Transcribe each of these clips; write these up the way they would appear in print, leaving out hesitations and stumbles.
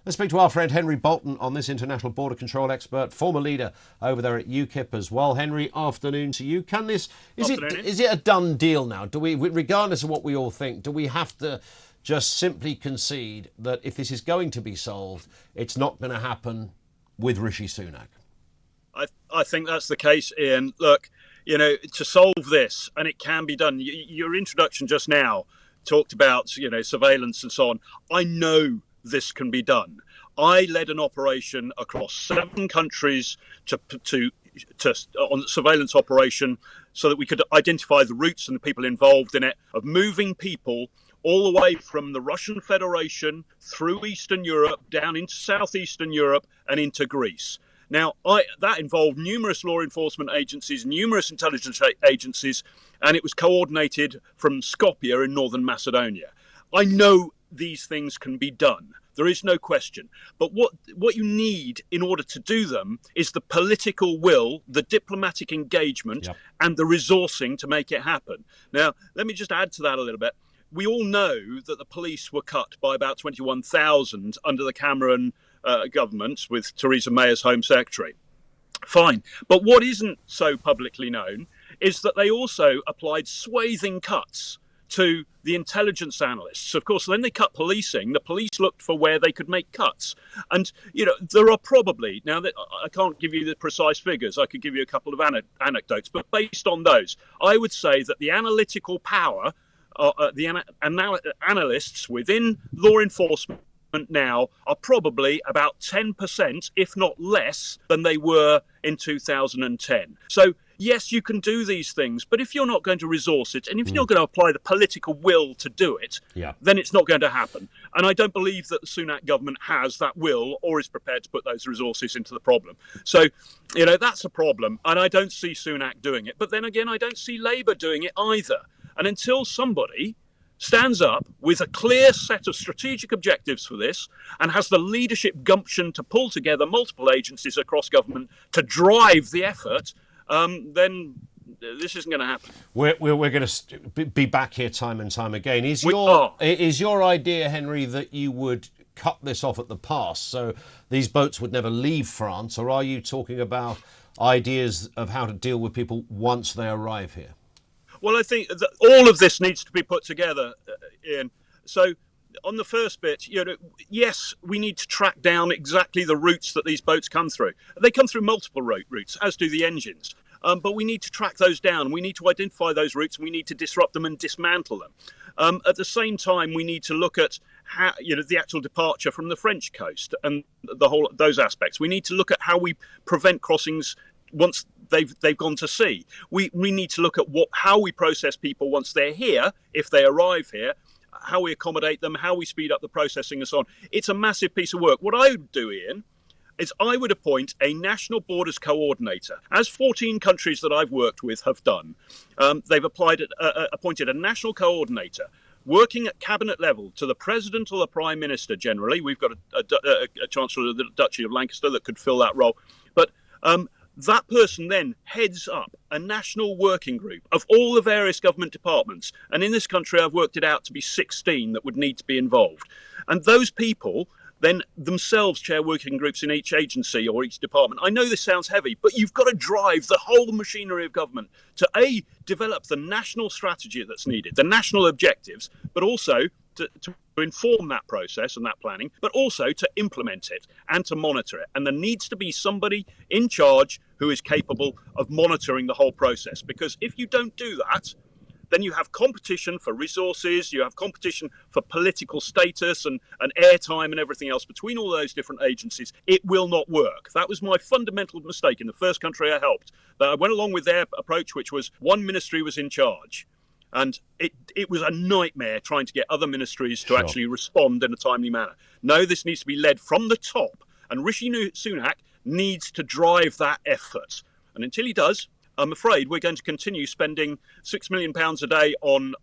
Let's speak to our friend Henry Bolton on this international border control expert, former leader over there at UKIP as well. Henry, afternoon to you. Is it a done deal now? Do we, regardless of what we all think, do we have to just simply concede that if this is going to be solved, it's not going to happen with Rishi Sunak? I think that's the case, Ian. Look, to solve this, and it can be done. Your introduction just now talked about, surveillance and so on. I know this can be done. I led an operation across 7 countries on surveillance operation so that we could identify the routes and the people involved in it, of moving people all the way from the Russian Federation through Eastern Europe, down into Southeastern Europe and into Greece. Now, that involved numerous law enforcement agencies, numerous intelligence agencies, and it was coordinated from Skopje in northern Macedonia. I know these things can be done. There is no question. But what you need in order to do them is the political will, the diplomatic engagement, and the resourcing to make it happen. Now, let me just add to that a little bit. We all know that the police were cut by about 21,000 under the Cameron government with Theresa May as Home Secretary. Fine. But what isn't so publicly known is that they also applied swathing cuts to the intelligence analysts. Of course, then they cut policing. The police looked for where they could make cuts. And, there are probably, now that I can't give you the precise figures, I could give you a couple of anecdotes, but based on those, I would say that the analytical power, analysts within law enforcement now are probably about 10%, if not less, than they were in 2010. So, yes, you can do these things, but if you're not going to resource it, and if you're not going to apply the political will to do it, then it's not going to happen. And I don't believe that the Sunak government has that will or is prepared to put those resources into the problem. So, that's a problem, and I don't see Sunak doing it. But then again, I don't see Labour doing it either. And until somebody stands up with a clear set of strategic objectives for this and has the leadership gumption to pull together multiple agencies across government to drive the effort, then this isn't going to happen. We're going to be back here time and time again. Is your idea, Henry, that you would cut this off at the pass so these boats would never leave France, or are you talking about ideas of how to deal with people once they arrive here? Well, I think that all of this needs to be put together, Ian. So on the first bit, yes, we need to track down exactly the routes that these boats come through. They come through multiple routes, as do the engines. But we need to track those down. We need to identify those routes, and we need to disrupt them and dismantle them. At the same time, we need to look at how, the actual departure from the French coast and those aspects. We need to look at how we prevent crossings once they've gone to sea. We need to look at how we process people once they're here, if they arrive here, how we accommodate them, how we speed up the processing and so on. It's a massive piece of work. What I would do, Ian, is I would appoint a national borders coordinator, as 14 countries that I've worked with have done. They've appointed a national coordinator working at cabinet level to the president or the prime minister generally. We've got a chancellor of the Duchy of Lancaster that could fill that role. But that person then heads up a national working group of all the various government departments. And in this country, I've worked it out to be 16 that would need to be involved. And those people then themselves chair working groups in each agency or each department. I know this sounds heavy, but you've got to drive the whole machinery of government to develop the national strategy that's needed, the national objectives, but also to inform that process and that planning, but also to implement it and to monitor it. And there needs to be somebody in charge who is capable of monitoring the whole process. Because if you don't do that, then you have competition for resources, you have competition for political status and airtime and everything else between all those different agencies. It will not work. That was my fundamental mistake in the first country I helped. That I went along with their approach, which was one ministry was in charge. And it was a nightmare trying to get other ministries to actually respond in a timely manner. No, this needs to be led from the top. And Rishi Sunak needs to drive that effort. And until he does, I'm afraid we're going to continue spending £6 million a day on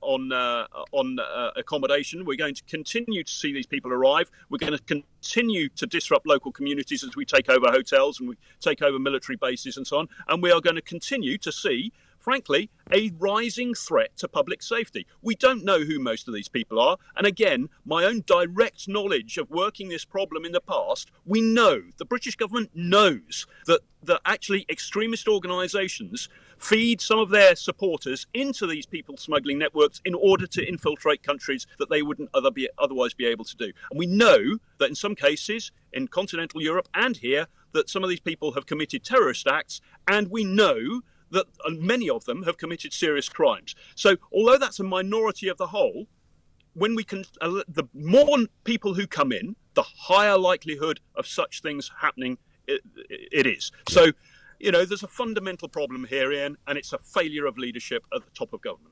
accommodation. We're going to continue to see these people arrive. We're going to continue to disrupt local communities as we take over hotels and we take over military bases and so on. And we are going to continue to see frankly, a rising threat to public safety. We don't know who most of these people are. And again, my own direct knowledge of working this problem in the past, we know, the British government knows that actually extremist organisations feed some of their supporters into these people smuggling networks in order to infiltrate countries that they wouldn't otherwise be able to do. And we know that in some cases, in continental Europe and here, that some of these people have committed terrorist acts, and we know that many of them have committed serious crimes. So although that's a minority of the whole, when we can, the more people who come in, the higher likelihood of such things happening it is. So, there's a fundamental problem here, Ian, and it's a failure of leadership at the top of government.